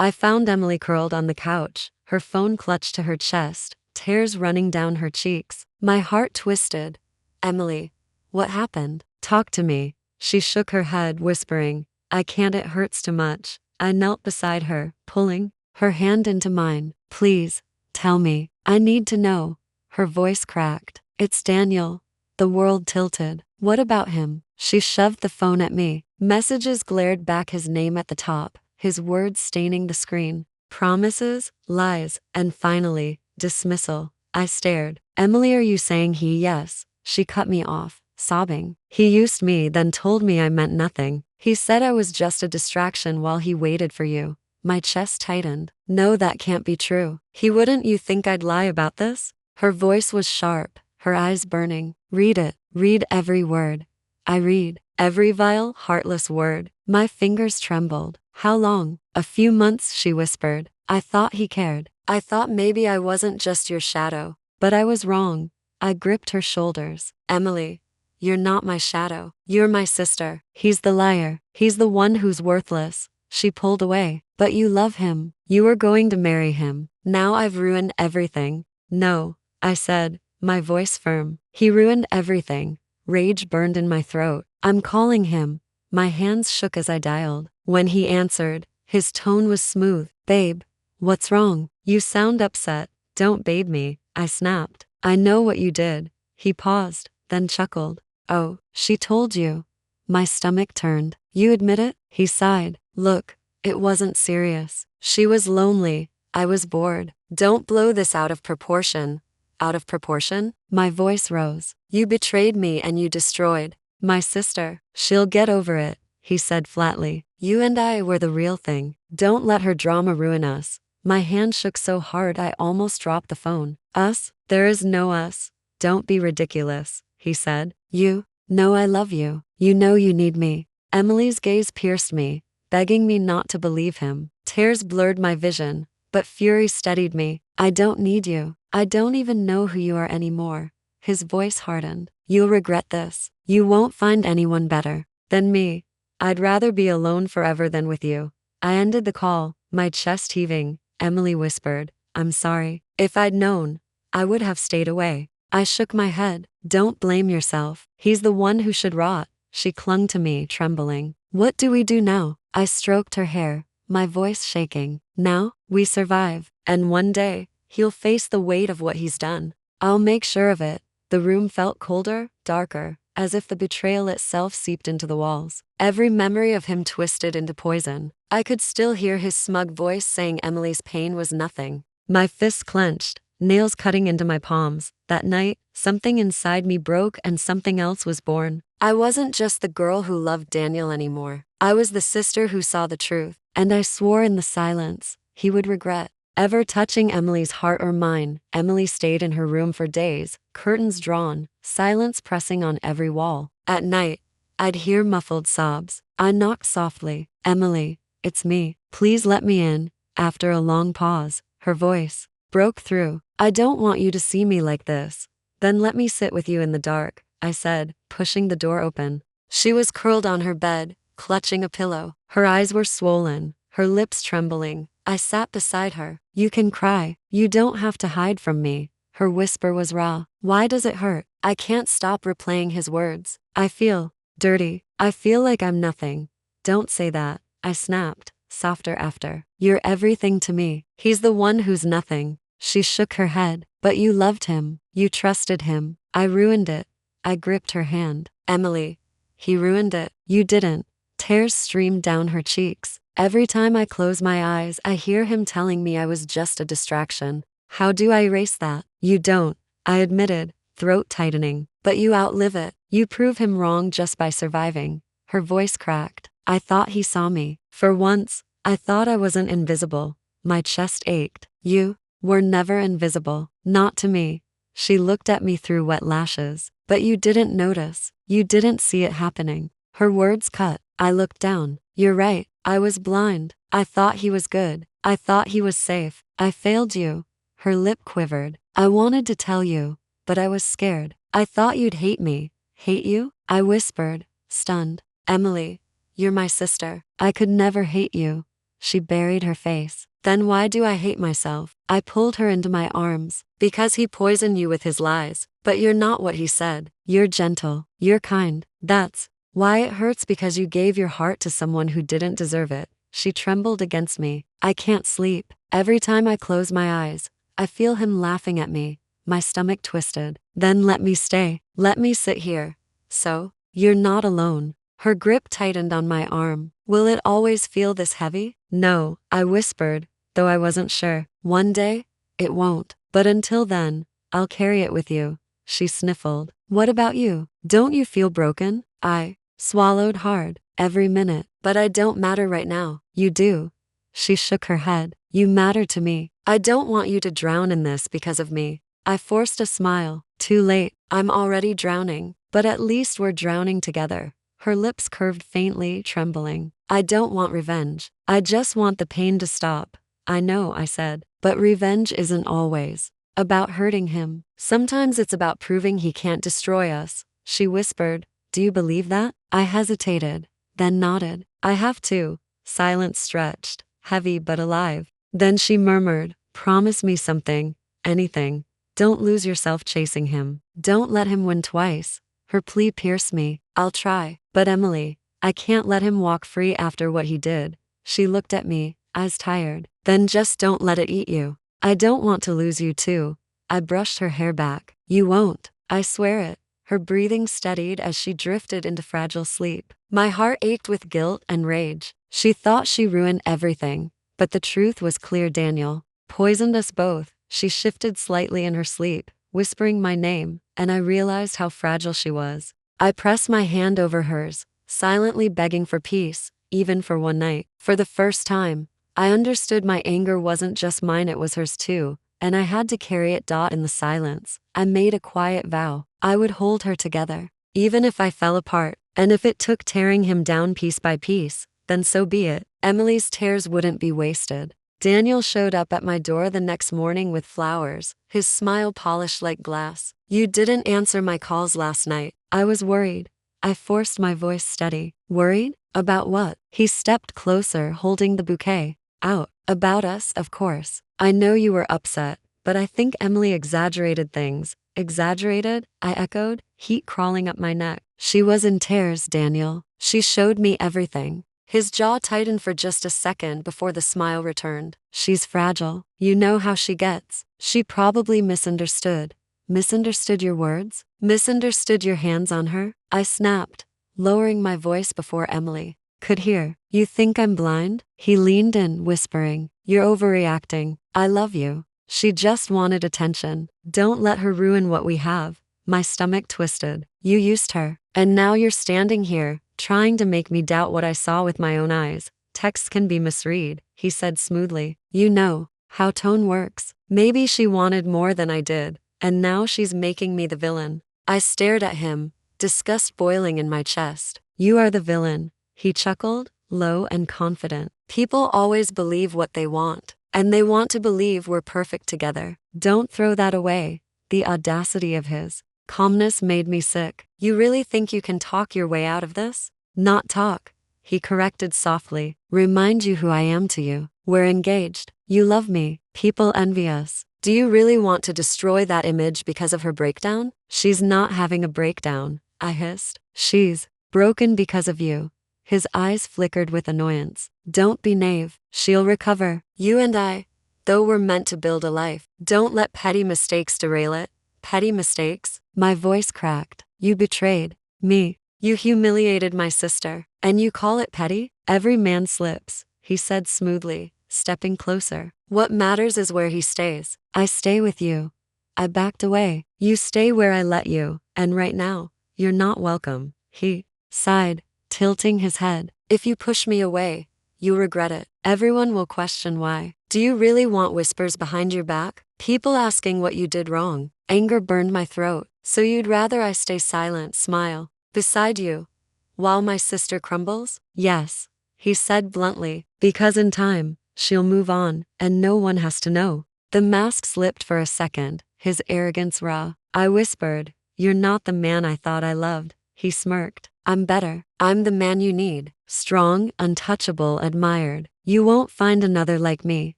I found Emily curled on the couch, her phone clutched to her chest, tears running down her cheeks. My heart twisted. Emily, what happened? Talk to me. She shook her head, whispering, I can't, it hurts too much. I knelt beside her, pulling her hand into mine. Please, tell me. I need to know. Her voice cracked. It's Daniel. The world tilted. What about him? She shoved the phone at me. Messages glared back, his name at the top, his words staining the screen. Promises, lies, and finally, dismissal. I stared. Emily, are you saying he? Yes. She cut me off, sobbing. He used me, then told me I meant nothing. He said I was just a distraction while he waited for you. My chest tightened. No, that can't be true. He wouldn't. You think I'd lie about this? Her voice was sharp, her eyes burning. Read it. Read every word. I read every vile, heartless word. My fingers trembled. How long? A few months, she whispered. I thought he cared. I thought maybe I wasn't just your shadow. But I was wrong. I gripped her shoulders. Emily, you're not my shadow. You're my sister. He's the liar. He's the one who's worthless. She pulled away. But you love him. You were going to marry him. Now I've ruined everything. No, I said, my voice firm. He ruined everything. Rage burned in my throat. I'm calling him. My hands shook as I dialed. When he answered, his tone was smooth. Babe, what's wrong? You sound upset. Don't babe me, I snapped. I know what you did. He paused, then chuckled. Oh, she told you. My stomach turned. You admit it? He sighed. Look, it wasn't serious. She was lonely. I was bored. Don't blow this out of proportion. Out of proportion? My voice rose. You betrayed me and you destroyed my sister. She'll get over it, he said flatly. You and I were the real thing. Don't let her drama ruin us. My hand shook so hard I almost dropped the phone. Us? There is no us. Don't be ridiculous, he said. You know I love you. You know you need me. Emily's gaze pierced me, begging me not to believe him. Tears blurred my vision, but fury steadied me. I don't need you. I don't even know who you are anymore. His voice hardened. You'll regret this. You won't find anyone better than me. I'd rather be alone forever than with you. I ended the call, my chest heaving. Emily whispered, I'm sorry. If I'd known, I would have stayed away. I shook my head. Don't blame yourself. He's the one who should rot. She clung to me, trembling. What do we do now? I stroked her hair, my voice shaking. Now, we survive. And one day, he'll face the weight of what he's done. I'll make sure of it. The room felt colder, darker, as if the betrayal itself seeped into the walls. Every memory of him twisted into poison. I could still hear his smug voice saying Emily's pain was nothing. My fists clenched, nails cutting into my palms. That night, something inside me broke and something else was born. I wasn't just the girl who loved Daniel anymore. I was the sister who saw the truth. And I swore in the silence, he would regret ever touching Emily's heart or mine. Emily stayed in her room for days, curtains drawn, silence pressing on every wall. At night, I'd hear muffled sobs. I knocked softly. Emily, it's me. Please let me in. After a long pause, her voice broke through. I don't want you to see me like this. Then let me sit with you in the dark, I said, pushing the door open. She was curled on her bed, clutching a pillow. Her eyes were swollen, her lips trembling. I sat beside her. You can cry. You don't have to hide from me. Her whisper was raw. Why does it hurt? I can't stop replaying his words. I feel dirty. I feel like I'm nothing. Don't say that, I snapped, softer after. You're everything to me. He's the one who's nothing. She shook her head. But you loved him. You trusted him. I ruined it. I gripped her hand. Emily, he ruined it. You didn't. Tears streamed down her cheeks. Every time I close my eyes, I hear him telling me I was just a distraction. How do I erase that? You don't, I admitted, throat tightening. But you outlive it. You prove him wrong just by surviving. Her voice cracked. I thought he saw me. For once, I thought I wasn't invisible. My chest ached. You were never invisible. Not to me. She looked at me through wet lashes. But you didn't notice. You didn't see it happening. Her words cut. I looked down. You're right. I was blind. I thought he was good. I thought he was safe. I failed you. Her lip quivered. I wanted to tell you, but I was scared. I thought you'd hate me. Hate you? I whispered, stunned. Emily, you're my sister. I could never hate you. She buried her face. Then why do I hate myself? I pulled her into my arms. Because he poisoned you with his lies. But you're not what he said. You're gentle. You're kind. That's why it hurts, because you gave your heart to someone who didn't deserve it. She trembled against me. I can't sleep. Every time I close my eyes, I feel him laughing at me. My stomach twisted. Then let me stay. Let me sit here. So, you're not alone. Her grip tightened on my arm. Will it always feel this heavy? No, I whispered, though I wasn't sure. One day, it won't. But until then, I'll carry it with you. She sniffled. What about you? Don't you feel broken? I swallowed hard. Every minute. But I don't matter right now. You do. She shook her head. You matter to me. I don't want you to drown in this because of me. I forced a smile. Too late. I'm already drowning. But at least we're drowning together. Her lips curved faintly, trembling. I don't want revenge. I just want the pain to stop. I know, I said. But revenge isn't always about hurting him. Sometimes it's about proving he can't destroy us. She whispered. Do you believe that? I hesitated, then nodded. I have to. Silence stretched, heavy but alive. Then she murmured, promise me something, anything. Don't lose yourself chasing him. Don't let him win twice. Her plea pierced me. I'll try. But Emily, I can't let him walk free after what he did. She looked at me, eyes tired. Then just don't let it eat you. I don't want to lose you too. I brushed her hair back. You won't. I swear it. Her breathing steadied as she drifted into fragile sleep. My heart ached with guilt and rage. She thought she ruined everything. But the truth was clear. Daniel poisoned us both. She shifted slightly in her sleep, whispering my name, and I realized how fragile she was. I pressed my hand over hers, silently begging for peace, even for one night. For the first time, I understood my anger wasn't just mine, it was hers too, and I had to carry it. In the silence, I made a quiet vow. I would hold her together, even if I fell apart, and if it took tearing him down piece by piece, then so be it. Emily's tears wouldn't be wasted. Daniel showed up at my door the next morning with flowers, his smile polished like glass. You didn't answer my calls last night. I was worried. I forced my voice steady. Worried? About what? He stepped closer, holding the bouquet. Out. About us, of course. I know you were upset, but I think Emily exaggerated things. Exaggerated? I echoed, heat crawling up my neck. She was in tears, Daniel. She showed me everything. His jaw tightened for just a second before the smile returned. She's fragile. You know how she gets. She probably misunderstood. Misunderstood your words? Misunderstood your hands on her? I snapped, lowering my voice before Emily could hear. You think I'm blind? He leaned in, whispering, you're overreacting. I love you. She just wanted attention. Don't let her ruin what we have. My stomach twisted. You used her. And now you're standing here, trying to make me doubt what I saw with my own eyes. Texts can be misread, he said smoothly. You know how tone works. Maybe she wanted more than I did, and now she's making me the villain. I stared at him, disgust boiling in my chest. You are the villain, he chuckled, low and confident. People always believe what they want, and they want to believe we're perfect together. Don't throw that away. The audacity of his calmness made me sick. You really think you can talk your way out of this? Not talk, he corrected softly. Remind you who I am to you. We're engaged. You love me. People envy us. Do you really want to destroy that image because of her breakdown? She's not having a breakdown, I hissed. She's broken because of you. His eyes flickered with annoyance. Don't be naive. She'll recover. You and I, though we're meant to build a life, don't let petty mistakes derail it. Petty mistakes? My voice cracked. You betrayed me. You humiliated my sister. And you call it petty? Every man slips, he said smoothly, stepping closer. What matters is where he stays. I stay with you. I backed away. You stay where I let you, and right now, you're not welcome. He sighed, tilting his head. If you push me away, you regret it. Everyone will question why. Do you really want whispers behind your back? People asking what you did wrong. Anger burned my throat. So you'd rather I stay silent, smile, beside you, while my sister crumbles? Yes, he said bluntly, because in time, she'll move on, and no one has to know. The mask slipped for a second, his arrogance raw. I whispered, you're not the man I thought I loved. He smirked. I'm better. I'm the man you need. Strong, untouchable, admired. You won't find another like me.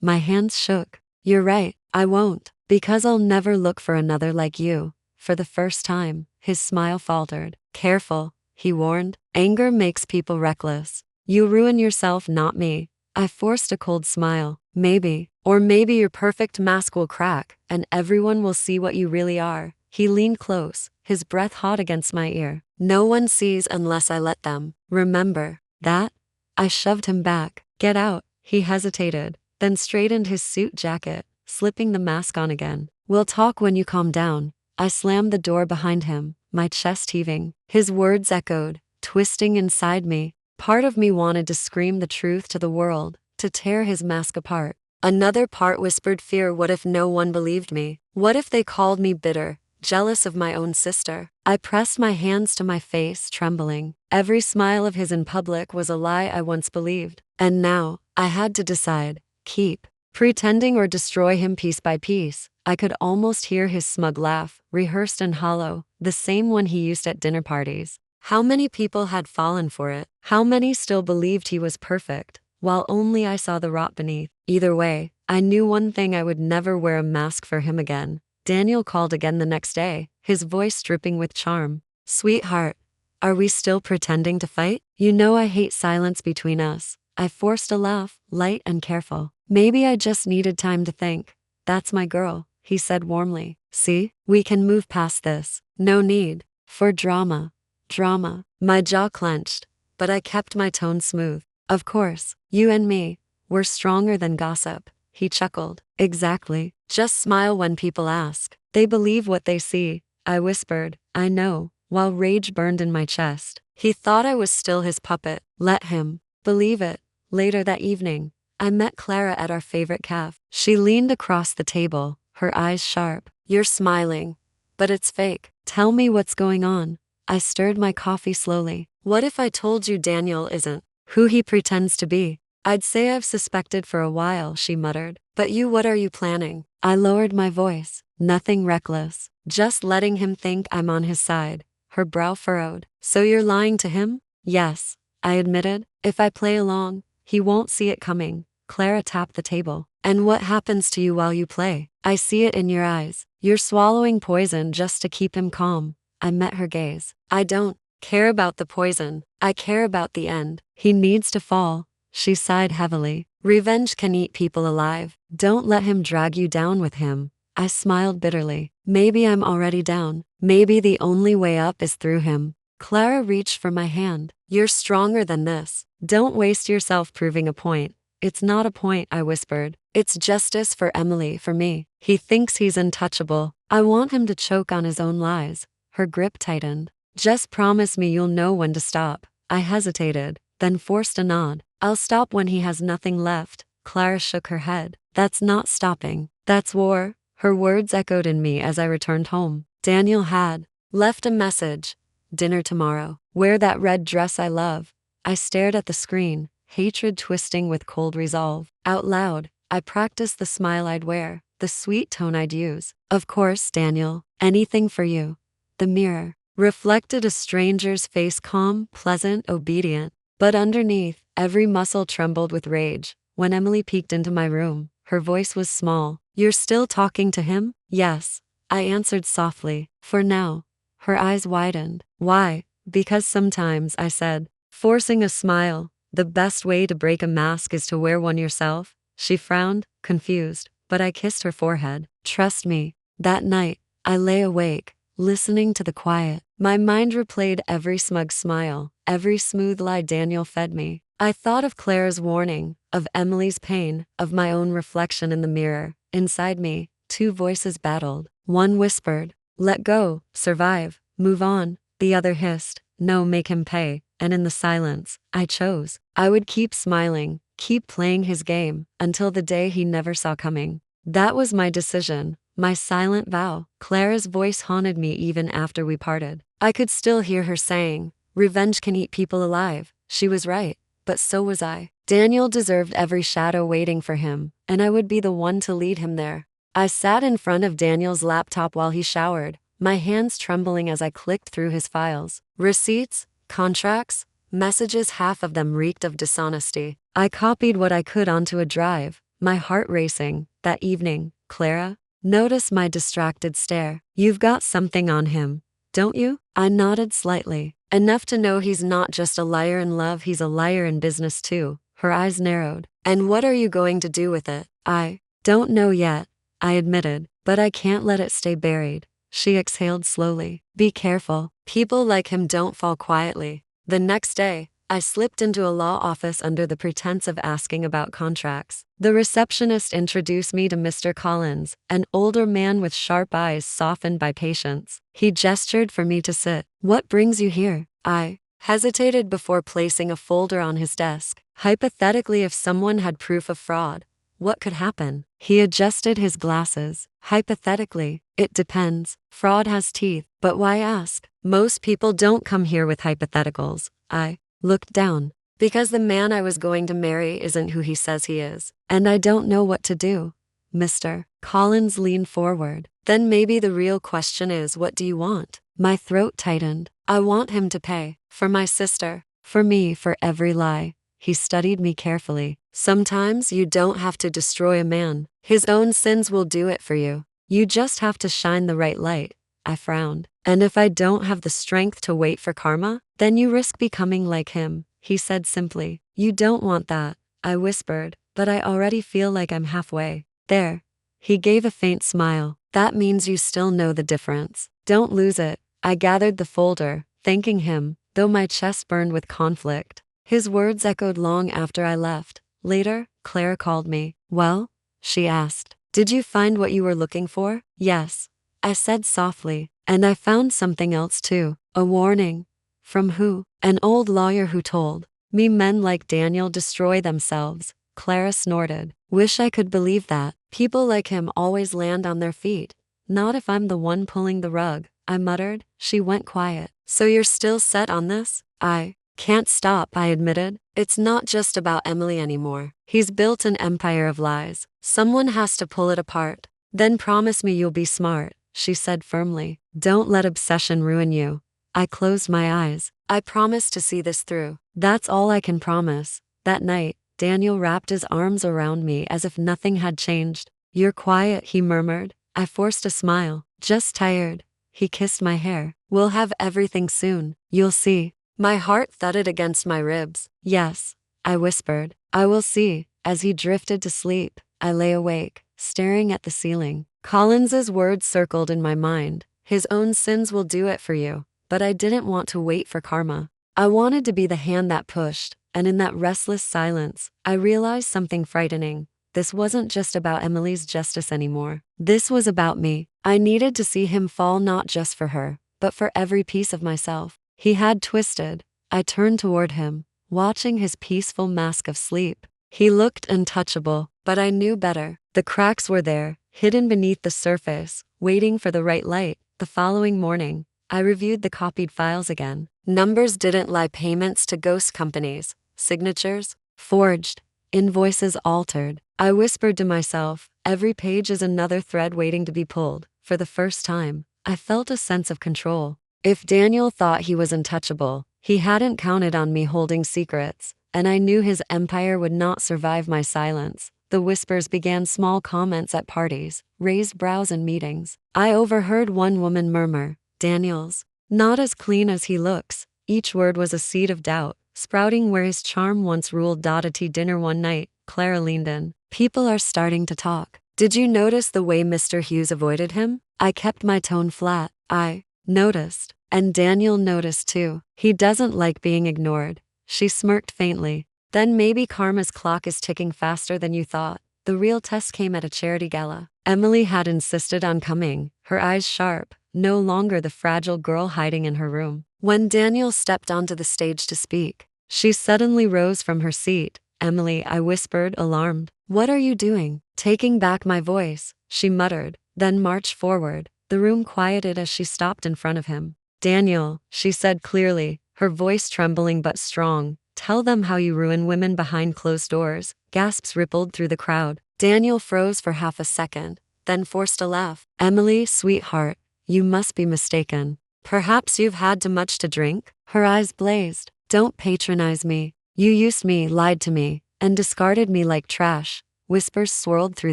My hands shook. You're right, I won't. Because I'll never look for another like you. For the first time, his smile faltered. Careful, he warned. Anger makes people reckless. You ruin yourself, not me. I forced a cold smile. Maybe. Or maybe your perfect mask will crack, and everyone will see what you really are. He leaned close, his breath hot against my ear. No one sees unless I let them. Remember that? I shoved him back. Get out. He hesitated, then straightened his suit jacket, slipping the mask on again. We'll talk when you calm down. I slammed the door behind him, my chest heaving. His words echoed, twisting inside me. Part of me wanted to scream the truth to the world, to tear his mask apart. Another part whispered fear. What if no one believed me? What if they called me bitter, jealous of my own sister? I pressed my hands to my face, trembling. Every smile of his in public was a lie I once believed. And now, I had to decide, keep pretending or destroy him piece by piece. I could almost hear his smug laugh, rehearsed and hollow, the same one he used at dinner parties. How many people had fallen for it? How many still believed he was perfect, while only I saw the rot beneath? Either way, I knew one thing: I would never wear a mask for him again. Daniel called again the next day, his voice dripping with charm. Sweetheart, are we still pretending to fight? You know I hate silence between us. I forced a laugh, light and careful. Maybe I just needed time to think. That's my girl, he said warmly. See, we can move past this. No need for drama. Drama. My jaw clenched, but I kept my tone smooth. Of course, you and me, we're stronger than gossip. He chuckled. Exactly. Just smile when people ask. They believe what they see. I whispered, I know, while rage burned in my chest. He thought I was still his puppet. Let him believe it. Later that evening, I met Clara at our favorite cafe. She leaned across the table, her eyes sharp. You're smiling, but it's fake. Tell me what's going on. I stirred my coffee slowly. What if I told you Daniel isn't who he pretends to be? I'd say I've suspected for a while, she muttered. But you, what are you planning? I lowered my voice. Nothing reckless. Just letting him think I'm on his side. Her brow furrowed. So you're lying to him? Yes, I admitted. If I play along, he won't see it coming. Clara tapped the table. And what happens to you while you play? I see it in your eyes. You're swallowing poison just to keep him calm. I met her gaze. I don't care about the poison. I care about the end. He needs to fall. She sighed heavily. Revenge can eat people alive. Don't let him drag you down with him. I smiled bitterly. Maybe I'm already down. Maybe the only way up is through him. Clara reached for my hand. You're stronger than this. Don't waste yourself proving a point. It's not a point, I whispered. It's justice for Emily, for me. He thinks he's untouchable. I want him to choke on his own lies. Her grip tightened. Just promise me you'll know when to stop. I hesitated, then forced a nod. I'll stop when he has nothing left. Clara shook her head. That's not stopping. That's war. Her words echoed in me as I returned home. Daniel had left a message. Dinner tomorrow. Wear that red dress I love. I stared at the screen, hatred twisting with cold resolve. Out loud, I practiced the smile I'd wear, the sweet tone I'd use. Of course, Daniel. Anything for you. The mirror reflected a stranger's face, calm, pleasant, obedient. But underneath, every muscle trembled with rage. When Emily peeked into my room, her voice was small. You're still talking to him? Yes, I answered softly. For now. Her eyes widened. Why? Because sometimes, I said, forcing a smile. The best way to break a mask is to wear one yourself. She frowned, confused, but I kissed her forehead. Trust me. That night, I lay awake, listening to the quiet. My mind replayed every smug smile, every smooth lie Daniel fed me. I thought of Clara's warning, of Emily's pain, of my own reflection in the mirror. Inside me, two voices battled. One whispered, let go, survive, move on. The other hissed, no, make him pay. And in the silence, I chose. I would keep smiling, keep playing his game, until the day he never saw coming. That was my decision, my silent vow. Clara's voice haunted me even after we parted. I could still hear her saying, revenge can eat people alive. She was right, but so was I. Daniel deserved every shadow waiting for him, and I would be the one to lead him there. I sat in front of Daniel's laptop while he showered, my hands trembling as I clicked through his files. Receipts, Contracts? Messages, half of them reeked of dishonesty. I copied what I could onto a drive, my heart racing. That evening, Clara noticed my distracted stare. You've got something on him, don't you? I nodded slightly. Enough to know he's not just a liar in love, he's a liar in business too. Her eyes narrowed. And what are you going to do with it? I don't know yet, I admitted, but I can't let it stay buried. She exhaled slowly. Be careful. People like him don't fall quietly. The next day, I slipped into a law office under the pretense of asking about contracts. The receptionist introduced me to Mr. Collins, an older man with sharp eyes softened by patience. He gestured for me to sit. What brings you here? I hesitated before placing a folder on his desk. Hypothetically, if someone had proof of fraud, what could happen? He adjusted his glasses. Hypothetically, it depends. Fraud has teeth, but why ask? Most people don't come here with hypotheticals. I looked down. Because the man I was going to marry isn't who he says he is. And I don't know what to do. Mr. Collins leaned forward. Then maybe the real question is, what do you want? My throat tightened. I want him to pay. For my sister. For me, for every lie. He studied me carefully. Sometimes you don't have to destroy a man. His own sins will do it for you. You just have to shine the right light. I frowned. And if I don't have the strength to wait for karma, then you risk becoming like him, he said simply. You don't want that, I whispered, but I already feel like I'm halfway there. He gave a faint smile. That means you still know the difference. Don't lose it. I gathered the folder, thanking him, though my chest burned with conflict. His words echoed long after I left. Later, Clara called me. Well? She asked. Did you find what you were looking for? Yes, I said softly. And I found something else too. A warning. From who? An old lawyer who told me men like Daniel destroy themselves. Clara snorted. Wish I could believe that. People like him always land on their feet. Not if I'm the one pulling the rug, I muttered. She went quiet. So you're still set on this? I can't stop, I admitted. It's not just about Emily anymore. He's built an empire of lies. Someone has to pull it apart. Then promise me you'll be smart, she said firmly. Don't let obsession ruin you. I closed my eyes. I promise to see this through. That's all I can promise. That night, Daniel wrapped his arms around me as if nothing had changed. You're quiet, he murmured. I forced a smile. Just tired. He kissed my hair. We'll have everything soon. You'll see. My heart thudded against my ribs. Yes, I whispered. I will see. As he drifted to sleep, I lay awake, staring at the ceiling. Collins's words circled in my mind. His own sins will do it for you. But I didn't want to wait for karma. I wanted to be the hand that pushed, and in that restless silence, I realized something frightening. This wasn't just about Emily's justice anymore. This was about me. I needed to see him fall, not just for her, but for every piece of myself he had twisted. I turned toward him, watching his peaceful mask of sleep. He looked untouchable, but I knew better. The cracks were there, hidden beneath the surface, waiting for the right light. The following morning, I reviewed the copied files again. Numbers didn't lie, payments to ghost companies, signatures forged, invoices altered. I whispered to myself, every page is another thread waiting to be pulled. For the first time, I felt a sense of control. If Daniel thought he was untouchable, he hadn't counted on me holding secrets, and I knew his empire would not survive my silence. The whispers began, small comments at parties, raised brows in meetings. I overheard one woman murmur, Daniel's not as clean as he looks. Each word was a seed of doubt, sprouting where his charm once ruled. At a tea dinner one night, Clara leaned in. People are starting to talk. Did you notice the way Mr. Hughes avoided him? I kept my tone flat. I noticed. And Daniel noticed too. He doesn't like being ignored. She smirked faintly. Then maybe karma's clock is ticking faster than you thought. The real test came at a charity gala. Emily had insisted on coming, her eyes sharp, no longer the fragile girl hiding in her room. When Daniel stepped onto the stage to speak, she suddenly rose from her seat. Emily, I whispered, alarmed. What are you doing? Taking back my voice, she muttered, then marched forward. The room quieted as she stopped in front of him. Daniel, she said clearly, her voice trembling but strong, tell them how you ruin women behind closed doors. Gasps rippled through the crowd. Daniel froze for half a second, then forced a laugh. Emily, sweetheart, you must be mistaken. Perhaps you've had too much to drink? Her eyes blazed. Don't patronize me. You used me, lied to me, and discarded me like trash. Whispers swirled through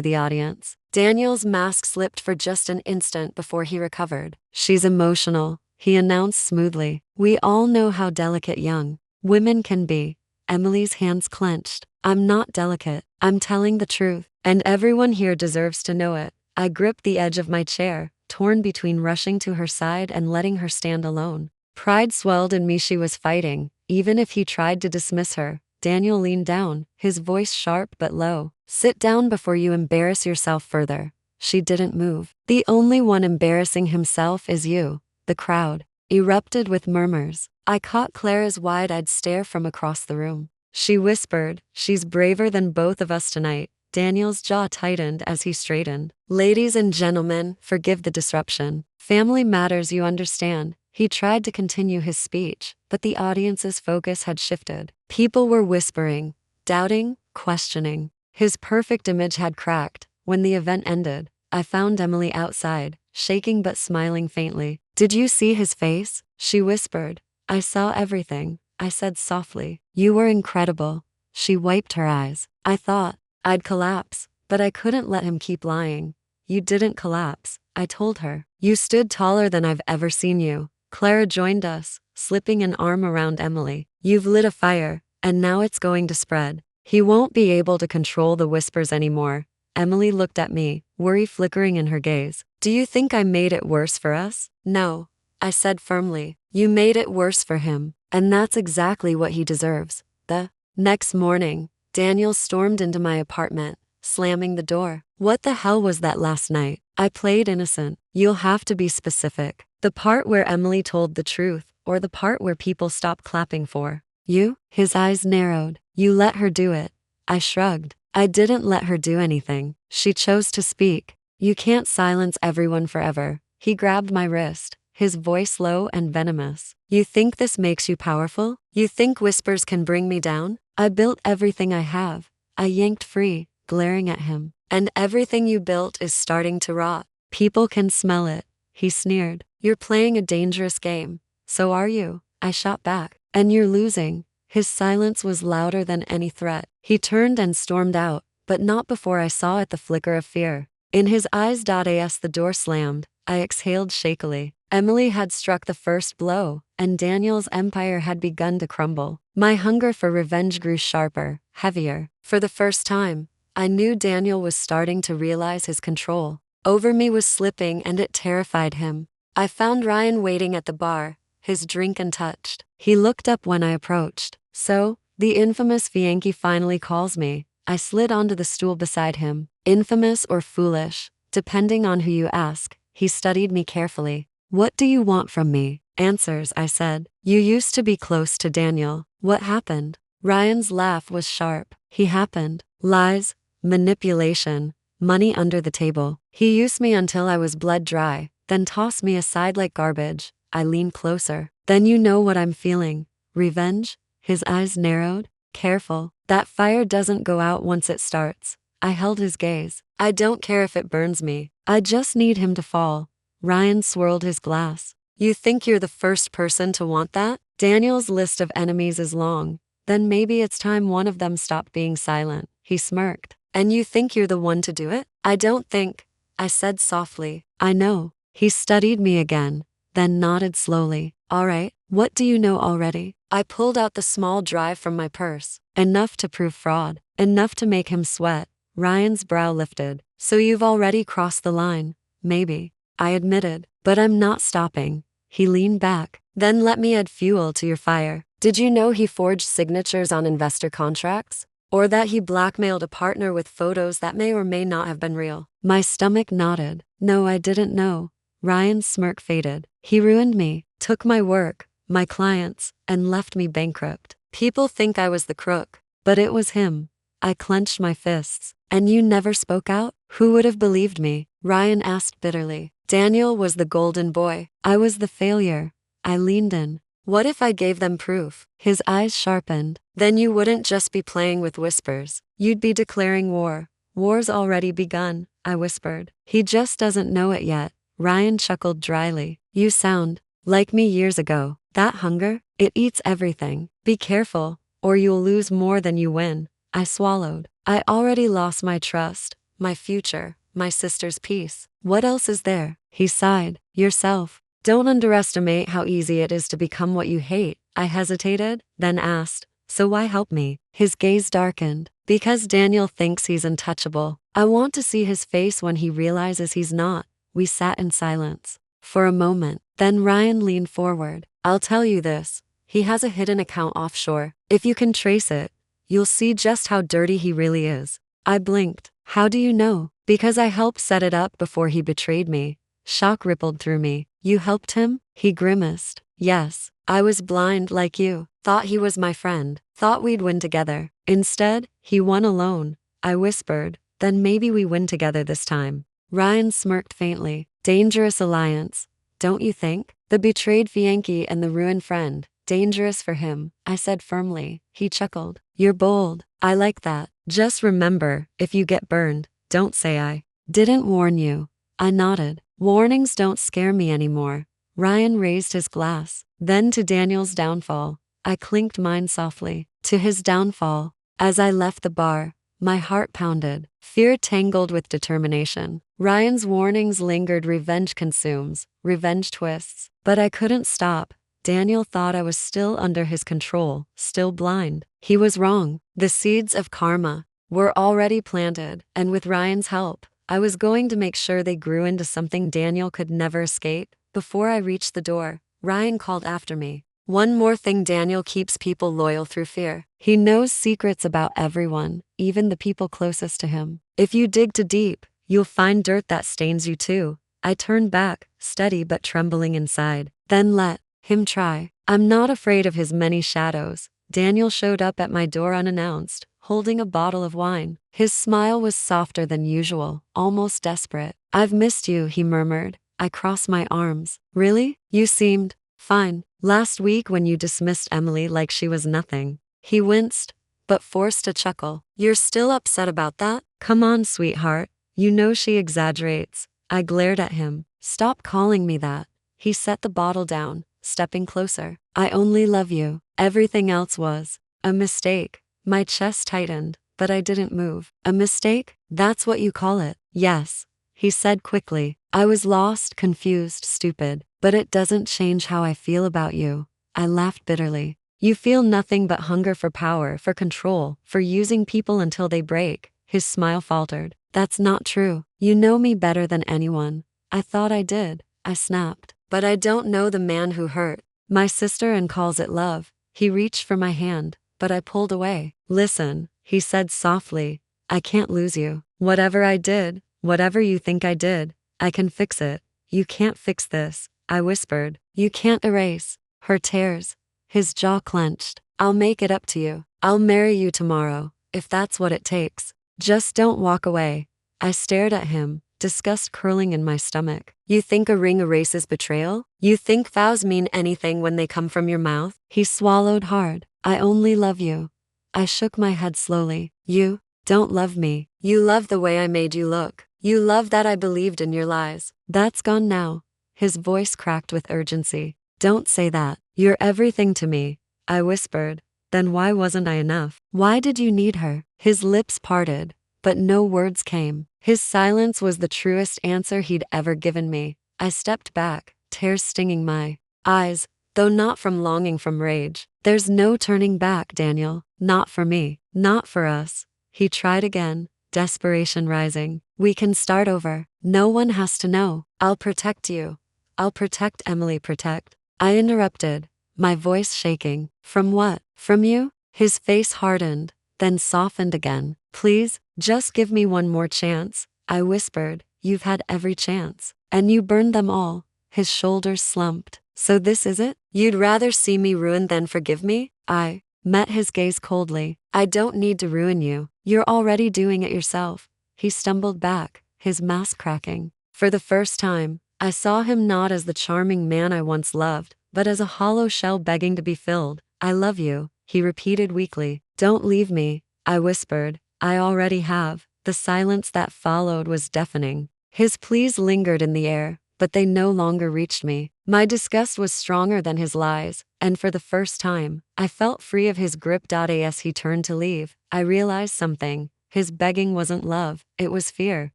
the audience. Daniel's mask slipped for just an instant before he recovered. She's emotional, he announced smoothly. We all know how delicate young women can be. Emily's hands clenched. I'm not delicate. I'm telling the truth, and everyone here deserves to know it. I gripped the edge of my chair, torn between rushing to her side and letting her stand alone. Pride swelled in me. She was fighting, even if he tried to dismiss her. Daniel leaned down, his voice sharp but low. Sit down before you embarrass yourself further. She didn't move. The only one embarrassing himself is you. The crowd erupted with murmurs. I caught Clara's wide-eyed stare from across the room. She whispered, she's braver than both of us tonight. Daniel's jaw tightened as he straightened. Ladies and gentlemen, forgive the disruption. Family matters, you understand. He tried to continue his speech, but the audience's focus had shifted. People were whispering, doubting, questioning. His perfect image had cracked. When the event ended, I found Emily outside, shaking but smiling faintly. Did you see his face? She whispered. I saw everything, I said softly. You were incredible. She wiped her eyes. I thought I'd collapse, but I couldn't let him keep lying. You didn't collapse, I told her. You stood taller than I've ever seen you. Clara joined us, slipping an arm around Emily. You've lit a fire, and now it's going to spread. He won't be able to control the whispers anymore. Emily looked at me, worry flickering in her gaze. Do you think I made it worse for us? No, I said firmly. You made it worse for him, and that's exactly what he deserves. The next morning, Daniel stormed into my apartment, slamming the door. What the hell was that last night? I played innocent. You'll have to be specific. The part where Emily told the truth, or the part where people stopped clapping for you? His eyes narrowed. You let her do it. I shrugged. I didn't let her do anything. She chose to speak. You can't silence everyone forever. He grabbed my wrist, his voice low and venomous. You think this makes you powerful? You think whispers can bring me down? I built everything I have. I yanked free, glaring at him. And everything you built is starting to rot. People can smell it. He sneered. You're playing a dangerous game. So are you. I shot back. And you're losing. His silence was louder than any threat. He turned and stormed out, but not before I saw it the flicker of fear in his eyes. As the door slammed, I exhaled shakily. Emily had struck the first blow, and Daniel's empire had begun to crumble. My hunger for revenge grew sharper, heavier. For the first time, I knew Daniel was starting to realize his control over me was slipping, and it terrified him. I found Ryan waiting at the bar, his drink untouched. He looked up when I approached. So, the infamous Yankee finally calls me. I slid onto the stool beside him. Infamous or foolish, depending on who you ask. He studied me carefully. What do you want from me? Answers, I said. You used to be close to Daniel. What happened? Ryan's laugh was sharp. He happened. Lies, manipulation, money under the table. He used me until I was bled dry, then tossed me aside like garbage. I leaned closer. Then you know what I'm feeling. Revenge? His eyes narrowed. Careful. That fire doesn't go out once it starts. I held his gaze. I don't care if it burns me. I just need him to fall. Ryan swirled his glass. You think you're the first person to want that? Daniel's list of enemies is long. Then maybe it's time one of them stopped being silent. He smirked. And you think you're the one to do it? I don't think, I said softly. I know. He studied me again, then nodded slowly. All right, what do you know already? I pulled out the small drive from my purse. Enough to prove fraud. Enough to make him sweat. Ryan's brow lifted. So you've already crossed the line. Maybe. I admitted. But I'm not stopping. He leaned back. Then let me add fuel to your fire. Did you know he forged signatures on investor contracts? Or that he blackmailed a partner with photos that may or may not have been real? My stomach nodded. No, I didn't know. Ryan's smirk faded. He ruined me, took my work, my clients, and left me bankrupt. People think I was the crook, but it was him. I clenched my fists. And you never spoke out? Who would have believed me? Ryan asked bitterly. Daniel was the golden boy. I was the failure. I leaned in. What if I gave them proof? His eyes sharpened. Then you wouldn't just be playing with whispers. You'd be declaring war. War's already begun, I whispered. He just doesn't know it yet. Ryan chuckled dryly. You sound like me years ago. That hunger, it eats everything. Be careful, or you'll lose more than you win. I swallowed. I already lost my trust, my future, my sister's peace. What else is there? He sighed. Yourself. Don't underestimate how easy it is to become what you hate. I hesitated, then asked, so why help me? His gaze darkened. Because Daniel thinks he's untouchable. I want to see his face when he realizes he's not. We sat in silence. For a moment, then Ryan leaned forward. I'll tell you this. He has a hidden account offshore. If you can trace it, you'll see just how dirty he really is. I blinked. How do you know? Because I helped set it up before he betrayed me. Shock rippled through me. You helped him? He grimaced. Yes, I was blind like you. Thought he was my friend. Thought we'd win together. Instead, he won alone. I whispered. Then maybe we win together this time. Ryan smirked faintly. Dangerous alliance. Don't you think? The betrayed fiancé and the ruined friend. Dangerous for him, I said firmly. He chuckled. You're bold. I like that. Just remember, if you get burned, don't say I didn't warn you. I nodded. Warnings don't scare me anymore. Ryan raised his glass. Then to Daniel's downfall. I clinked mine softly. To his downfall. As I left the bar, my heart pounded. Fear tangled with determination. Ryan's warnings lingered. Revenge consumes. Revenge twists. But I couldn't stop. Daniel thought I was still under his control, still blind. He was wrong. The seeds of karma were already planted, and with Ryan's help, I was going to make sure they grew into something Daniel could never escape. Before I reached the door, Ryan called after me. One more thing, Daniel keeps people loyal through fear. He knows secrets about everyone, even the people closest to him. If you dig too deep, you'll find dirt that stains you too. I turned back, steady but trembling inside. Then let him try. I'm not afraid of his many shadows. Daniel showed up at my door unannounced, holding a bottle of wine. His smile was softer than usual, almost desperate. I've missed you, he murmured. I crossed my arms. Really? You seemed fine last week when you dismissed Emily like she was nothing. He winced, but forced a chuckle. You're still upset about that? Come on, sweetheart. You know she exaggerates. I glared at him. Stop calling me that. He set the bottle down, stepping closer. I only love you. Everything else was a mistake. My chest tightened, but I didn't move. A mistake? That's what you call it. Yes, he said quickly. I was lost, confused, stupid. But it doesn't change how I feel about you. I laughed bitterly. You feel nothing but hunger for power, for control, for using people until they break. His smile faltered. That's not true. You know me better than anyone. I thought I did. I snapped. But I don't know the man who hurt my sister and calls it love. He reached for my hand, but I pulled away. Listen, he said softly. I can't lose you. Whatever I did, whatever you think I did, I can fix it. You can't fix this, I whispered. You can't erase her tears. His jaw clenched. I'll make it up to you. I'll marry you tomorrow, if that's what it takes. Just don't walk away. I stared at him, disgust curling in my stomach. You think a ring erases betrayal? You think vows mean anything when they come from your mouth? He swallowed hard. I only love you. I shook my head slowly. You don't love me. You love the way I made you look. You love that I believed in your lies. That's gone now. His voice cracked with urgency. Don't say that. You're everything to me, I whispered. Then why wasn't I enough? Why did you need her? His lips parted, but no words came. His silence was the truest answer he'd ever given me. I stepped back, tears stinging my eyes, though not from longing, from rage. There's no turning back, Daniel. Not for me. Not for us. He tried again, desperation rising. We can start over. No one has to know. I'll protect you. I'll protect Emily, protect. I interrupted, my voice shaking. From what? From you? His face hardened, then softened again. Please, just give me one more chance, I whispered. You've had every chance, and you burned them all. His shoulders slumped. So this is it? You'd rather see me ruined than forgive me? I met his gaze coldly. I don't need to ruin you. You're already doing it yourself. He stumbled back, his mask cracking. For the first time, I saw him not as the charming man I once loved, but as a hollow shell begging to be filled. I love you, he repeated weakly. Don't leave me, I whispered. I already have. The silence that followed was deafening. His pleas lingered in the air, but they no longer reached me. My disgust was stronger than his lies, and for the first time, I felt free of his grip. As he turned to leave, I realized something. His begging wasn't love, it was fear.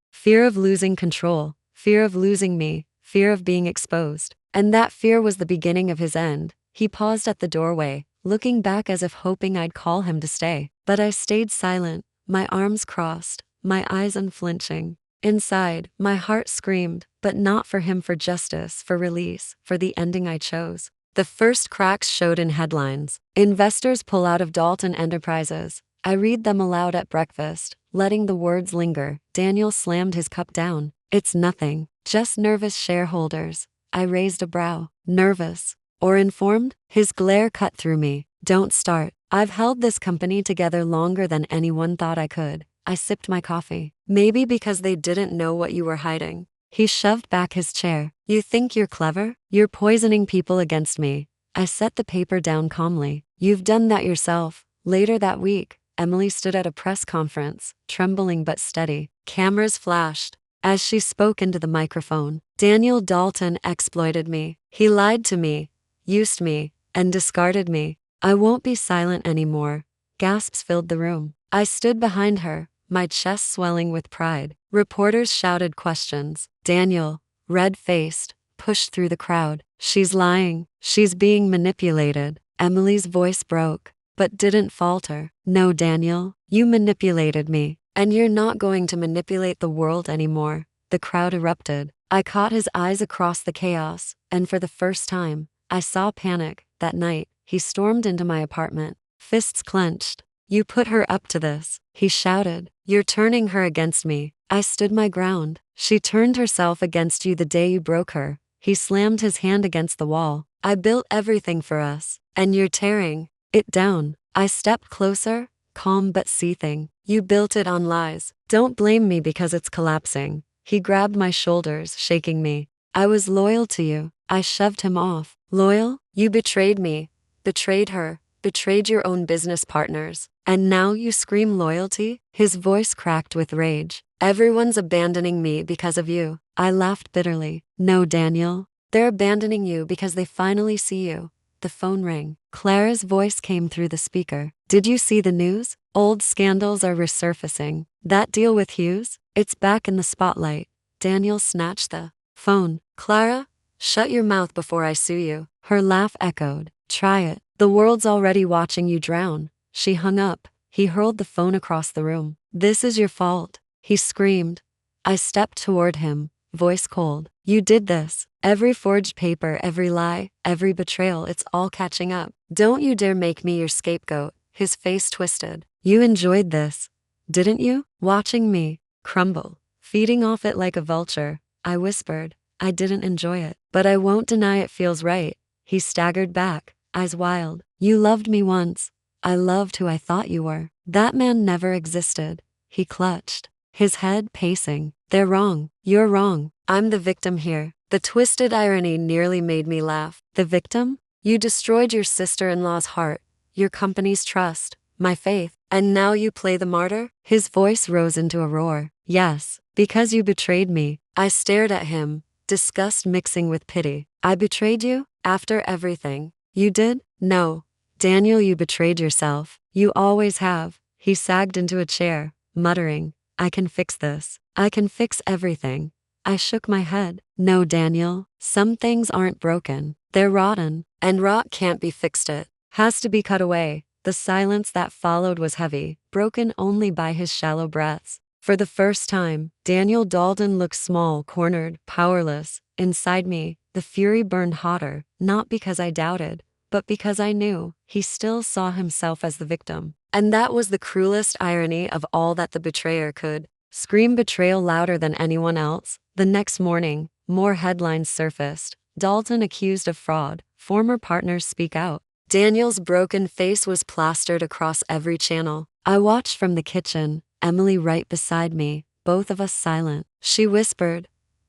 Fear of losing control, fear of losing me, fear of being exposed. And that fear was the beginning of his end. He paused at the doorway, looking back as if hoping I'd call him to stay. But I stayed silent, my arms crossed, my eyes unflinching. Inside, my heart screamed, but not for him, for justice, for release, for the ending I chose. The first cracks showed in headlines. Investors pull out of Dalton Enterprises. I read them aloud at breakfast, letting the words linger. Daniel slammed his cup down. It's nothing, just nervous shareholders. I raised a brow. Nervous? Or informed? His glare cut through me. Don't start. I've held this company together longer than anyone thought I could. I sipped my coffee. Maybe because they didn't know what you were hiding. He shoved back his chair. You think you're clever? You're poisoning people against me. I set the paper down calmly. You've done that yourself. Later that week, Emily stood at a press conference, trembling but steady. Cameras flashed. As she spoke into the microphone, Daniel Dalton exploited me. He lied to me, used me, and discarded me. I won't be silent anymore. Gasps filled the room. I stood behind her, my chest swelling with pride. Reporters shouted questions. Daniel, red-faced, pushed through the crowd. She's lying. She's being manipulated. Emily's voice broke, but didn't falter. No, Daniel, you manipulated me, and you're not going to manipulate the world anymore. The crowd erupted. I caught his eyes across the chaos, and for the first time, I saw panic. That night, he stormed into my apartment, fists clenched. You put her up to this, he shouted. You're turning her against me. I stood my ground. She turned herself against you the day you broke her. He slammed his hand against the wall. I built everything for us, and you're tearing it down. I stepped closer, calm but seething. You built it on lies. Don't blame me because it's collapsing. He grabbed my shoulders, shaking me. I was loyal to you. I shoved him off. Loyal? You betrayed me, betrayed her, betrayed your own business partners. And now you scream loyalty? His voice cracked with rage. Everyone's abandoning me because of you. I laughed bitterly. No, Daniel. They're abandoning you because they finally see you. The phone rang. Clara's voice came through the speaker. Did you see the news? Old scandals are resurfacing. That deal with Hughes? It's back in the spotlight. Daniel snatched the phone. Clara, shut your mouth before I sue you. Her laugh echoed. Try it. The world's already watching you drown. She hung up. He hurled the phone across the room. This is your fault, he screamed. I stepped toward him, voice cold. You did this. Every forged paper, every lie, every betrayal, it's all catching up. Don't you dare make me your scapegoat. His face twisted. You enjoyed this, didn't you? Watching me crumble, feeding off it like a vulture. I whispered. I didn't enjoy it, but I won't deny it feels right. He staggered back, eyes wild. You loved me once. I loved who I thought you were. That man never existed. He clutched, his head pacing. They're wrong. You're wrong. I'm the victim here. The twisted irony nearly made me laugh. The victim? You destroyed your sister-in-law's heart, your company's trust, my faith, and now you play the martyr? His voice rose into a roar. Yes, because you betrayed me. I stared at him, disgust mixing with pity. I betrayed you? After everything you did? No. Daniel, you betrayed yourself. You always have. He sagged into a chair, muttering, I can fix this. I can fix everything. I shook my head. No, Daniel. Some things aren't broken. They're rotten. And rot can't be fixed. It has to be cut away. The silence that followed was heavy, broken only by his shallow breaths. For the first time, Daniel Dalton looked small, cornered, powerless. Inside me, the fury burned hotter, not because I doubted, but because I knew he still saw himself as the victim. And that was the cruelest irony of all, that the betrayer could scream betrayal louder than anyone else. The next morning, more headlines surfaced. Dalton accused of fraud. Former partners speak out. Daniel's broken face was plastered across every channel. I watched from the kitchen, Emily right beside me, both of us silent. She whispered,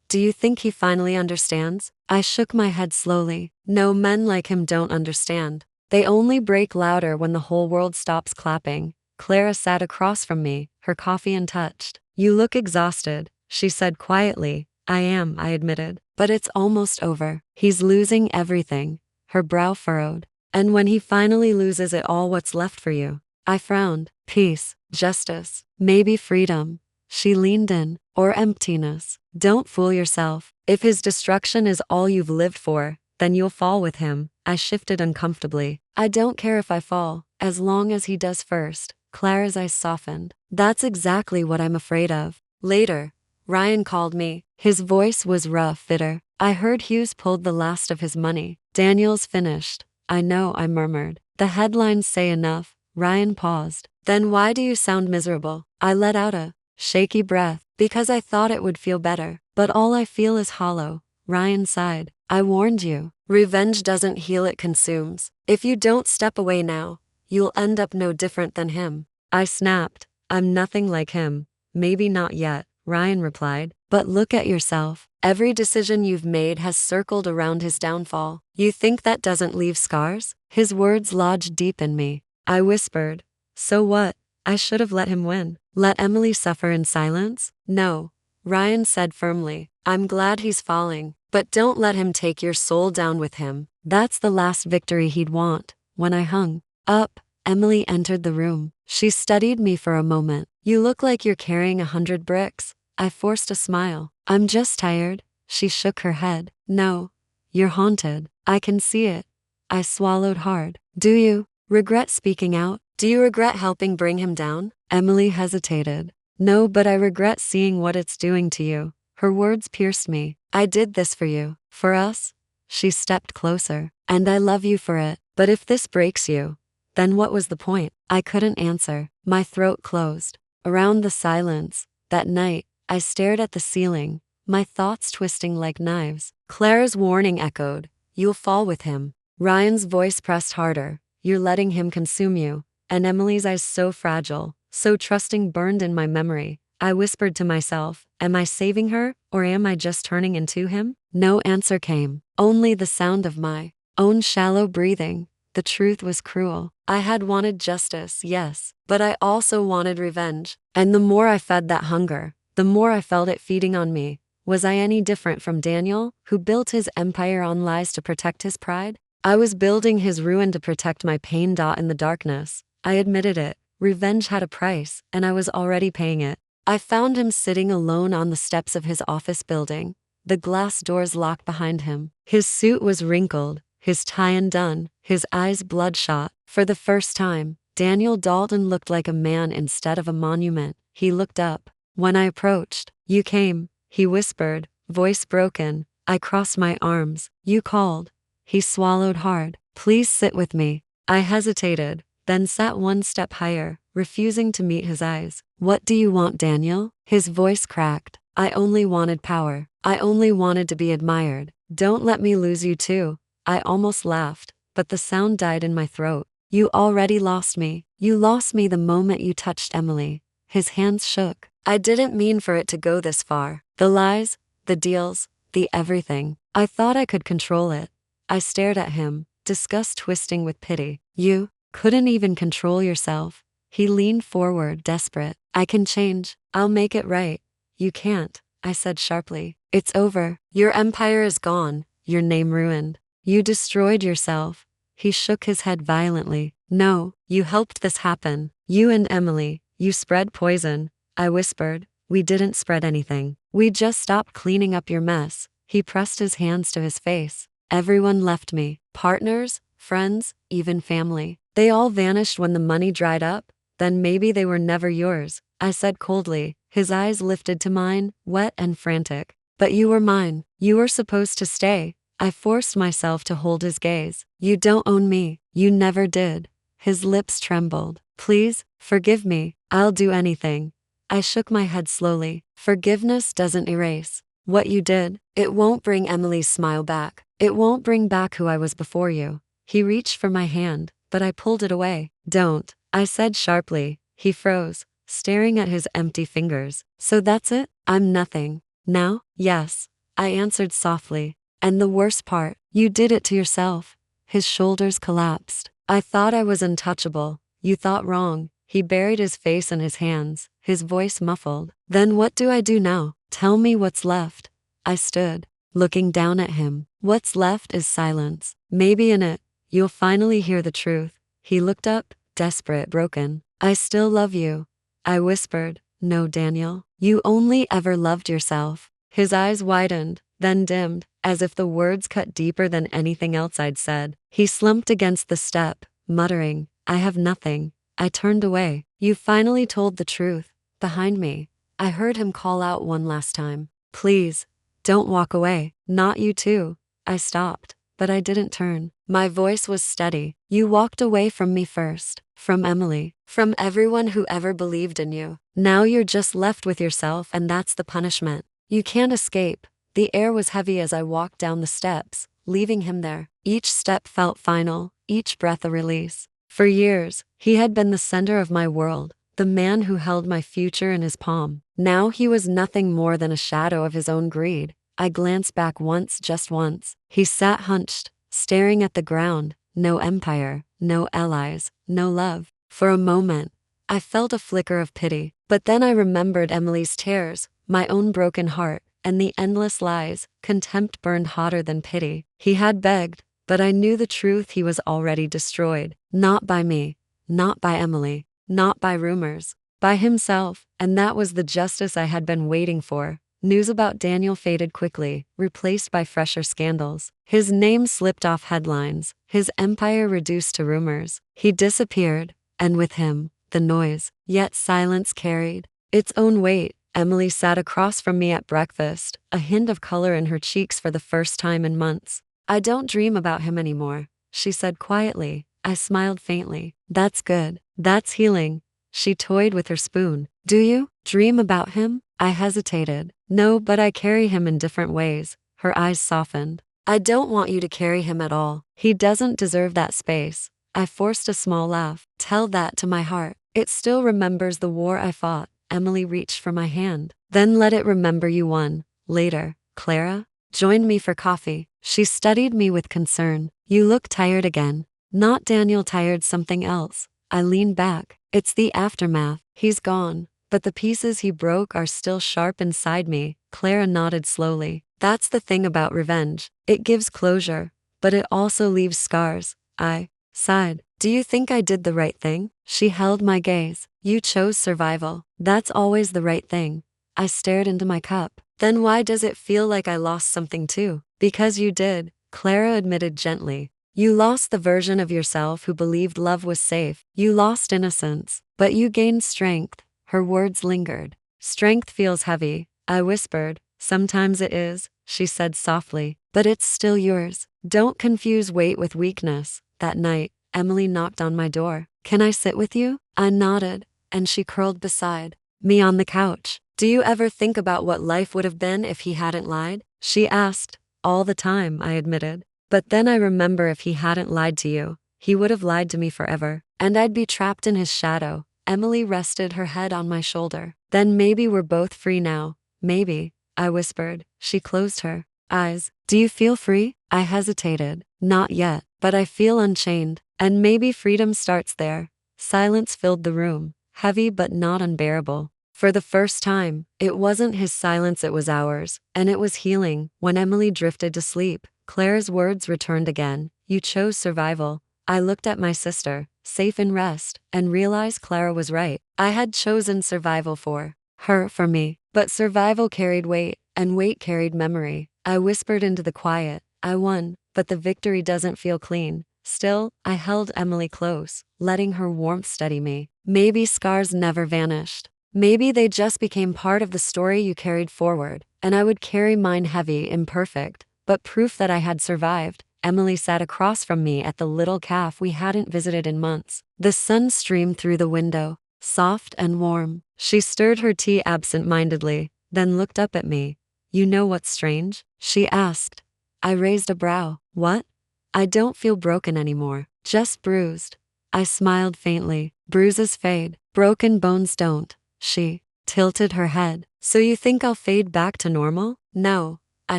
Do you think he finally understands? I shook my head slowly. No, men like him don't understand. They only break louder when the whole world stops clapping. Clara sat across from me, her coffee untouched. You look exhausted, she said quietly. I am, I admitted. But it's almost over. He's losing everything. Her brow furrowed. And when he finally loses it all, what's left for you? I frowned. Peace, justice, maybe freedom. She leaned in. Or emptiness. Don't fool yourself. If his destruction is all you've lived for, then you'll fall with him. I shifted uncomfortably. I don't care if I fall, as long as he does first. Clara's eyes softened. That's exactly what I'm afraid of. Later, Ryan called me. His voice was rough, bitter. I heard Hughes pulled the last of his money. Daniel's finished. I know, I murmured. The headlines say enough. Ryan paused. Then why do you sound miserable? I let out a shaky breath. Because I thought it would feel better. But all I feel is hollow. Ryan sighed. I warned you. Revenge doesn't heal, it consumes. If you don't step away now, you'll end up no different than him. I snapped. I'm nothing like him. Maybe not yet, Ryan replied. But look at yourself. Every decision you've made has circled around his downfall. You think that doesn't leave scars? His words lodged deep in me. I whispered. So what? I should have let him win. Let Emily suffer in silence? No. Ryan said firmly. I'm glad he's falling, but don't let him take your soul down with him. That's the last victory he'd want. When I hung up, Emily entered the room. She studied me for a moment. You look like you're carrying 100 bricks. I forced a smile. I'm just tired. She shook her head. No. You're haunted. I can see it. I swallowed hard. Do you regret speaking out? Do you regret helping bring him down? Emily hesitated. No, but I regret seeing what it's doing to you. Her words pierced me. I did this for you. For us? She stepped closer. And I love you for it. But if this breaks you, then what was the point? I couldn't answer. My throat closed. Around the silence, that night, I stared at the ceiling, my thoughts twisting like knives. Clara's warning echoed. You'll fall with him. Ryan's voice pressed harder. You're letting him consume you. And Emily's eyes, so fragile, so trusting, burned in my memory. I whispered to myself, am I saving her, or am I just turning into him? No answer came, only the sound of my own shallow breathing. The truth was cruel. I had wanted justice, yes, but I also wanted revenge. And the more I fed that hunger, the more I felt it feeding on me. Was I any different from Daniel, who built his empire on lies to protect his pride? I was building his ruin to protect my pain. In the darkness, I admitted it. Revenge had a price, and I was already paying it. I found him sitting alone on the steps of his office building, the glass doors locked behind him. His suit was wrinkled, his tie undone, his eyes bloodshot. For the first time, Daniel Dalton looked like a man instead of a monument. He looked up. When I approached, you came, he whispered, voice broken. I crossed my arms. You called. He swallowed hard. Please sit with me. I hesitated, then sat one step higher, refusing to meet his eyes. What do you want, Daniel? His voice cracked. I only wanted power. I only wanted to be admired. Don't let me lose you too. I almost laughed, but the sound died in my throat. You already lost me. You lost me the moment you touched Emily. His hands shook. I didn't mean for it to go this far. The lies, the deals, the everything. I thought I could control it. I stared at him, disgust twisting with pity. You couldn't even control yourself. He leaned forward, desperate. I can change. I'll make it right. You can't, I said sharply. It's over. Your empire is gone. Your name ruined. You destroyed yourself. He shook his head violently. No, you helped this happen. You and Emily, you spread poison. I whispered. We didn't spread anything. We just stopped cleaning up your mess. He pressed his hands to his face. Everyone left me. Partners, friends, even family. They all vanished when the money dried up. Then maybe they were never yours, I said coldly. His eyes lifted to mine, wet and frantic. But you were mine. You were supposed to stay. I forced myself to hold his gaze. You don't own me. You never did. His lips trembled. Please, forgive me. I'll do anything. I shook my head slowly. Forgiveness doesn't erase what you did. It won't bring Emily's smile back. It won't bring back who I was before you. He reached for my hand, but I pulled it away. Don't, I said sharply. He froze, staring at his empty fingers. So that's it? I'm nothing now? Yes, I answered softly. And the worst part, you did it to yourself. His shoulders collapsed. I thought I was untouchable. You thought wrong. He buried his face in his hands, his voice muffled. Then what do I do now? Tell me what's left. I stood, looking down at him. What's left is silence. Maybe in it, you'll finally hear the truth. He looked up, desperate, broken. I still love you. I whispered, no, Daniel. You only ever loved yourself. His eyes widened, then dimmed, as if the words cut deeper than anything else I'd said. He slumped against the step, muttering, I have nothing. I turned away. You finally told the truth. Behind me, I heard him call out one last time. Please, don't walk away. Not you too. I stopped, but I didn't turn. My voice was steady. You walked away from me first. From Emily. From everyone who ever believed in you. Now you're just left with yourself, and that's the punishment. You can't escape. The air was heavy as I walked down the steps, leaving him there. Each step felt final, each breath a release. For years, he had been the center of my world, the man who held my future in his palm. Now he was nothing more than a shadow of his own greed. I glanced back once, just once. He sat hunched, staring at the ground. No empire, no allies, no love. For a moment, I felt a flicker of pity, but then I remembered Emily's tears, my own broken heart, and the endless lies. Contempt burned hotter than pity. He had begged, but I knew the truth. He was already destroyed. Not by me, not by Emily, not by rumors, by himself, and that was the justice I had been waiting for. News about Daniel faded quickly, replaced by fresher scandals. His name slipped off headlines, his empire reduced to rumors. He disappeared, and with him, the noise. Yet silence carried its own weight. Emily sat across from me at breakfast, a hint of color in her cheeks for the first time in months. I don't dream about him anymore, she said quietly. I smiled faintly. That's good. That's healing. She toyed with her spoon. Do you dream about him? I hesitated. No, but I carry him in different ways. Her eyes softened. I don't want you to carry him at all. He doesn't deserve that space. I forced a small laugh. Tell that to my heart. It still remembers the war I fought. Emily reached for my hand. Then let it remember you won. Later, Clara joined me for coffee. She studied me with concern. You look tired again. Not Daniel tired, something else. I leaned back. It's the aftermath. He's gone, but the pieces he broke are still sharp inside me. Clara nodded slowly. That's the thing about revenge. It gives closure, but it also leaves scars. I sighed. Do you think I did the right thing? She held my gaze. You chose survival. That's always the right thing. I stared into my cup. Then why does it feel like I lost something too? Because you did, Clara admitted gently. You lost the version of yourself who believed love was safe. You lost innocence, but you gained strength. Her words lingered. Strength feels heavy, I whispered. Sometimes it is, she said softly, but it's still yours. Don't confuse weight with weakness. That night, Emily knocked on my door. Can I sit with you? I nodded, and she curled beside me on the couch. Do you ever think about what life would have been if he hadn't lied? She asked. All the time, I admitted. But then I remember if he hadn't lied to you, he would have lied to me forever, and I'd be trapped in his shadow. Emily rested her head on my shoulder. Then maybe we're both free now. Maybe, I whispered. She closed her eyes. Do you feel free? I hesitated. Not yet, but I feel unchained. And maybe freedom starts there. Silence filled the room, heavy but not unbearable. For the first time, it wasn't his silence, it was ours, and it was healing. When Emily drifted to sleep, Claire's words returned again. You chose survival. I looked at my sister, safe in rest, and realized Clara was right. I had chosen survival for her, for me. But survival carried weight, and weight carried memory. I whispered into the quiet. I won, but the victory doesn't feel clean. Still, I held Emily close, letting her warmth steady me. Maybe scars never vanished. Maybe they just became part of the story you carried forward, and I would carry mine heavy, imperfect, but proof that I had survived. Emily sat across from me at the little cafe we hadn't visited in months. The sun streamed through the window, soft and warm. She stirred her tea absent-mindedly, then looked up at me. You know what's strange? She asked. I raised a brow. What? I don't feel broken anymore, just bruised. I smiled faintly. Bruises fade, broken bones don't. She tilted her head. So you think I'll fade back to normal? No, I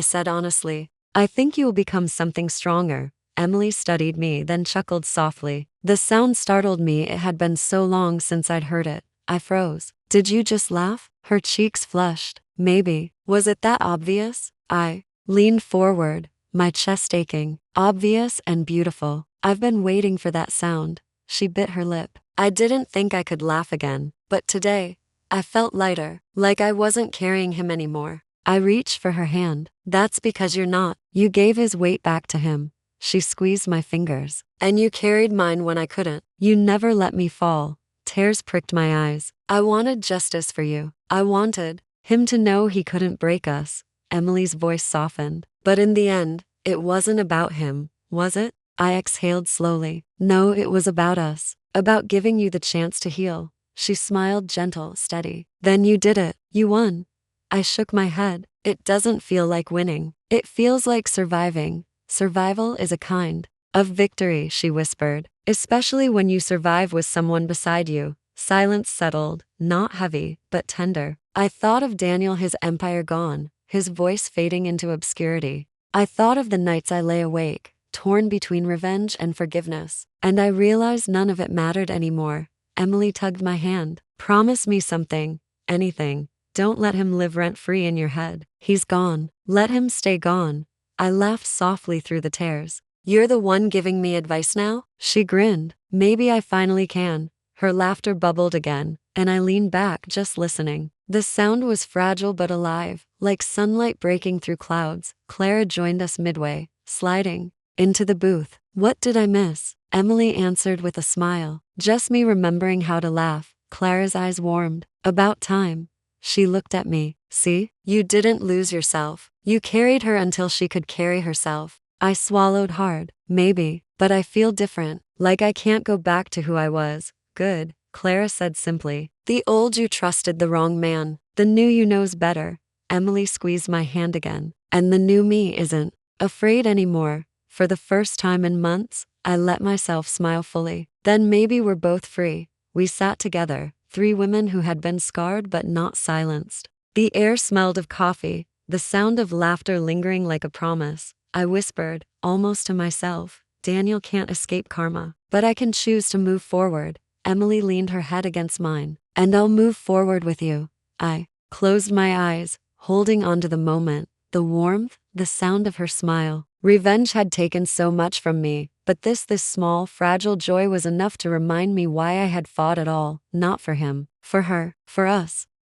said honestly. I think you will become something stronger. Emily studied me, then chuckled softly. The sound startled me. It had been so long since I'd heard it. I froze. Did you just laugh? Her cheeks flushed. Maybe. Was it that obvious? I leaned forward, my chest aching, obvious and beautiful. I've been waiting for that sound. She bit her lip. I didn't think I could laugh again, but today, I felt lighter, like I wasn't carrying him anymore. I reached for her hand. That's because you're not. You gave his weight back to him. She squeezed my fingers. And you carried mine when I couldn't. You never let me fall. Tears pricked my eyes. I wanted justice for you. I wanted him to know he couldn't break us. Emily's voice softened. But in the end, it wasn't about him, was it? I exhaled slowly. No, it was about us. About giving you the chance to heal. She smiled, gentle, steady. Then you did it. You won. I shook my head. It doesn't feel like winning. It feels like surviving. Survival is a kind of victory, she whispered. Especially when you survive with someone beside you. Silence settled, not heavy, but tender. I thought of Daniel, his empire gone, his voice fading into obscurity. I thought of the nights I lay awake, torn between revenge and forgiveness. And I realized none of it mattered anymore. Emily tugged my hand. Promise me something. Anything. Don't let him live rent-free in your head. He's gone. Let him stay gone. I laughed softly through the tears. You're the one giving me advice now? She grinned. Maybe I finally can. Her laughter bubbled again, and I leaned back, just listening. The sound was fragile but alive, like sunlight breaking through clouds. Clara joined us midway, sliding into the booth. What did I miss? Emily answered with a smile. Just me remembering how to laugh. Clara's eyes warmed. About time. She looked at me. See? You didn't lose yourself. You carried her until she could carry herself. I swallowed hard. Maybe, but I feel different. Like I can't go back to who I was. Good, Clara said simply. The old you trusted the wrong man. The new you knows better. Emily squeezed my hand again. And the new me isn't afraid anymore. For the first time in months, I let myself smile fully. Then maybe we're both free. We sat together, three women who had been scarred but not silenced. The air smelled of coffee, the sound of laughter lingering like a promise. I whispered, almost to myself, Daniel can't escape karma, but I can choose to move forward. Emily leaned her head against mine. And I'll move forward with you. I closed my eyes, holding on to the moment, the warmth, the sound of her smile. Revenge had taken so much from me, but this small, fragile joy was enough to remind me why I had fought at all. Not for him, for her, for us.